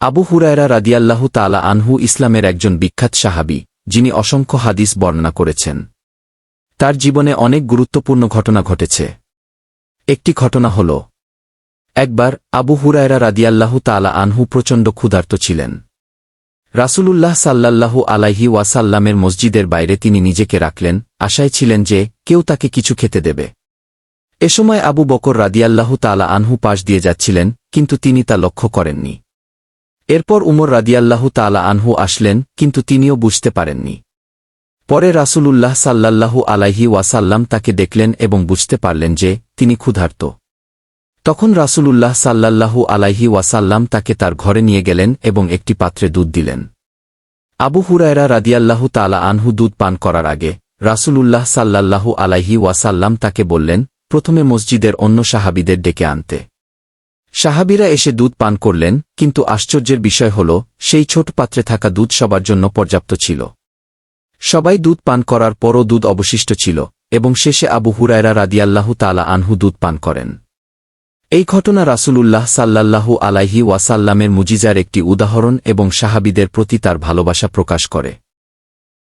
আবু হুরায়রা রাদিয়াল্লাহু তাআলা আনহু ইসলামের একজন বিখ্যাত সাহাবী, যিনি অসংখ্য হাদিস বর্ণনা করেছেন। তার জীবনে অনেক গুরুত্বপূর্ণ ঘটনা ঘটেছে। একটি ঘটনা হল, একবার আবু হুরায়রা রাদিয়াল্লাহু তাআলা আনহু প্রচণ্ড ক্ষুধার্ত ছিলেন। রাসূলুল্লাহ সাল্লাল্লাহু আলাইহি ওয়াসাল্লামের মসজিদের বাইরে তিনি নিজেকে রাখলেন, আশায় ছিলেন যে কেউ তাকে কিছু খেতে দেবে। এ সময় আবু বকর রাদিয়াল্লাহু তাআলা আনহু পাশ দিয়ে যাচ্ছিলেন, কিন্তু তিনি তা লক্ষ্য করেননি। এরপর উমর রাদিয়াল্লাহু তাআলা আনহু আসলেন, কিন্তু তিনিও বুঝতে পারেননি। পরে রাসূলুল্লাহ সাল্লাল্লাহু আলাইহি ওয়াসাল্লাম তাকে দেখলেন এবং বুঝতে পারলেন যে তিনি ক্ষুধার্ত। তখন রাসূলুল্লাহ সাল্লাল্লাহু আলাইহি ওয়াসাল্লাম তাকে তার ঘরে নিয়ে গেলেন এবং একটি পাত্রে দুধ দিলেন। আবু হুরায়রা রাদিয়াল্লাহু তাআলা আনহু দুধ পান করার আগে রাসূলুল্লাহ সাল্লাল্লাহু আলাইহি ওয়াসাল্লাম তাকে বললেন, প্রথমে মসজিদের অন্য সাহাবীদের ডেকে আনতে। সাহাবীরা এসে দুধ পান করলেন, কিন্তু আশ্চর্যের বিষয় হল, সেই ছোট পাত্রে থাকা দুধ সবার জন্য পর্যাপ্ত ছিল। সবাই দুধ পান করার পরও দুধ অবশিষ্ট ছিল, এবং শেষে আবু হুরায়রা রাদিয়াল্লাহু তাআলা আনহু দুধ পান করেন। এই ঘটনা রাসূলুল্লাহ সাল্লাল্লাহু আলাইহি ওয়াসাল্লামের মুজিজার একটি উদাহরণ এবং সাহাবীদের প্রতি তার ভালোবাসা প্রকাশ করে।